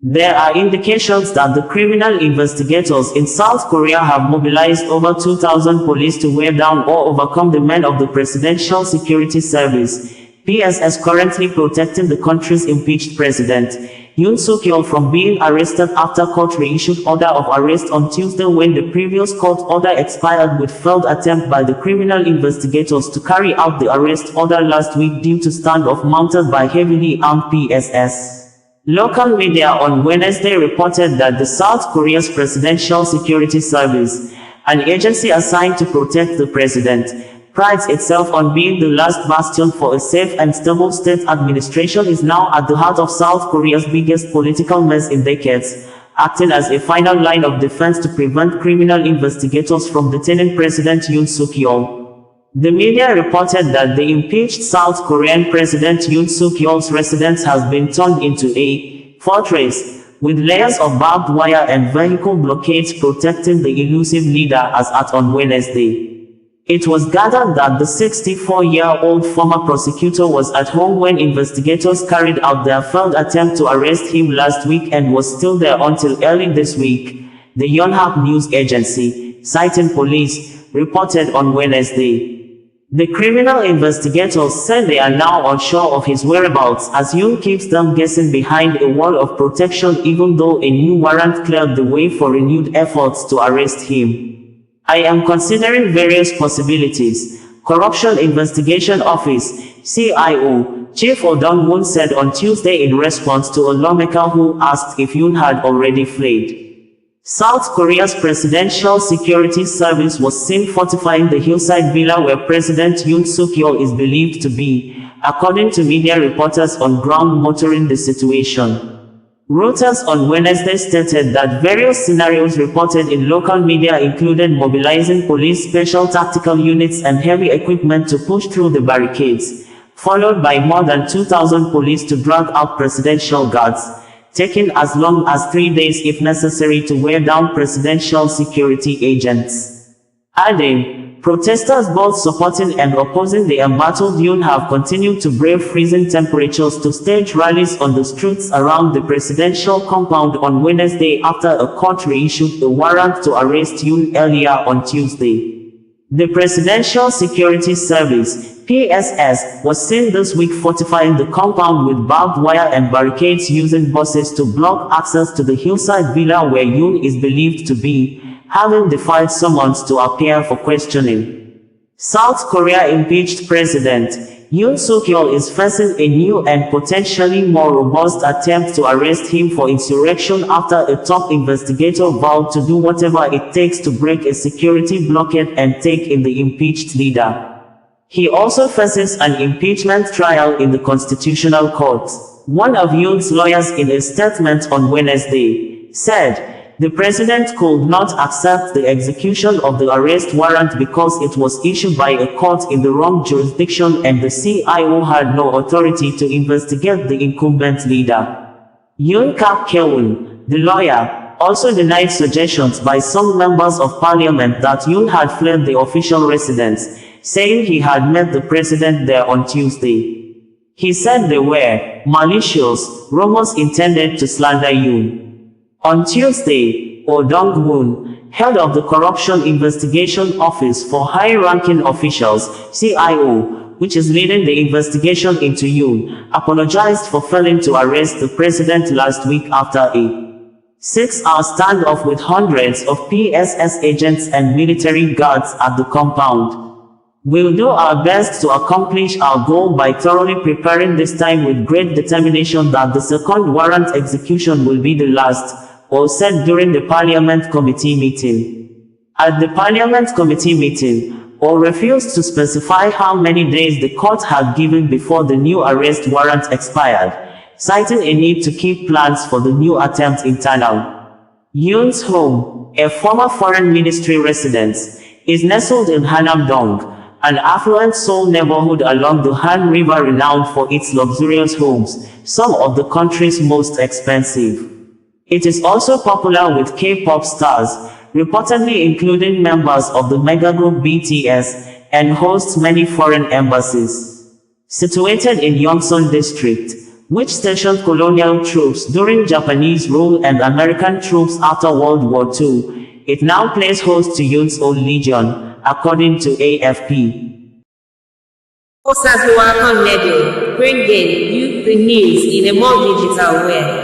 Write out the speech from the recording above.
There are indications that the criminal investigators in South Korea have mobilized over 2,000 police to wear down or overcome the men of the Presidential Security Service, PSS, currently protecting the country's impeached president, Yoon Suk Yeol, from being arrested after court reissued order of arrest on Tuesday when the previous court order expired, with failed attempt by the criminal investigators to carry out the arrest order last week due to standoff mounted by heavily armed PSS. Local media on Wednesday reported that the South Korea's Presidential Security Service, an agency assigned to protect the president, prides itself on being the last bastion for a safe and stable state administration, is now at the heart of South Korea's biggest political mess in decades, acting as a final line of defense to prevent criminal investigators from detaining President Yoon Suk Yeol. The media reported that the impeached South Korean President Yoon Suk Yeol's residence has been turned into a fortress, with layers of barbed wire and vehicle blockades protecting the elusive leader, as at on Wednesday. It was gathered that the 64-year-old former prosecutor was at home when investigators carried out their failed attempt to arrest him last week and was still there until early this week, the Yonhap news agency, citing police, reported on Wednesday. The criminal investigators said they are now unsure of his whereabouts, as Yoon keeps them guessing behind a wall of protection, even though a new warrant cleared the way for renewed efforts to arrest him. "I am considering various possibilities," Corruption Investigation Office, CIO, Chief Oh Dong-woon said on Tuesday in response to a lawmaker who asked if Yoon had already fled. South Korea's Presidential Security Service was seen fortifying the hillside villa where President Yoon Suk Yeol is believed to be, according to media reporters on ground monitoring the situation. Reuters on Wednesday stated that various scenarios reported in local media included mobilizing police special tactical units and heavy equipment to push through the barricades, followed by more than 2,000 police to drag out presidential guards, taking as long as 3 days if necessary to wear down presidential security agents. Adding, protesters both supporting and opposing the embattled Yoon have continued to brave freezing temperatures to stage rallies on the streets around the presidential compound on Wednesday after a court reissued a warrant to arrest Yoon earlier on Tuesday. The Presidential Security Service, PSS, was seen this week fortifying the compound with barbed wire and barricades, using buses to block access to the hillside villa where Yoon is believed to be, having defied summons to appear for questioning. South Korea impeached President Yoon Suk Yeol is facing a new and potentially more robust attempt to arrest him for insurrection after a top investigator vowed to do whatever it takes to break a security blockade and take in the impeached leader. He also faces an impeachment trial in the Constitutional Court. One of Yoon's lawyers, in a statement on Wednesday, said, "The president could not accept the execution of the arrest warrant because it was issued by a court in the wrong jurisdiction and the CIO had no authority to investigate the incumbent leader." Yoon Suk Yeol, the lawyer, also denied suggestions by some members of parliament that Yoon had fled the official residence, saying he had met the president there on Tuesday. He said they were malicious rumors intended to slander Yoon. On Tuesday, Oh Dong-woon, head of the Corruption Investigation Office for High-Ranking Officials, CIO, which is leading the investigation into Yoon, apologized for failing to arrest the president last week after a 6-hour standoff with hundreds of PSS agents and military guards at the compound. "We'll do our best to accomplish our goal by thoroughly preparing, this time with great determination, that the second warrant execution will be the last," Oh said during the Parliament Committee meeting. At the Parliament Committee meeting, Oh refused to specify how many days the court had given before the new arrest warrant expired, citing a need to keep plans for the new attempt internal. Yoon's home, a former foreign ministry residence, is nestled in Hanam-dong, an affluent Seoul neighborhood along the Han River renowned for its luxurious homes, some of the country's most expensive. It is also popular with K-pop stars, reportedly including members of the megagroup BTS, and hosts many foreign embassies. Situated in Yongsan District, which stationed colonial troops during Japanese rule and American troops after World War II. It now plays host to Yoon Suk Yeol Legion, according to AFP. Bringing you the news in a more digital way.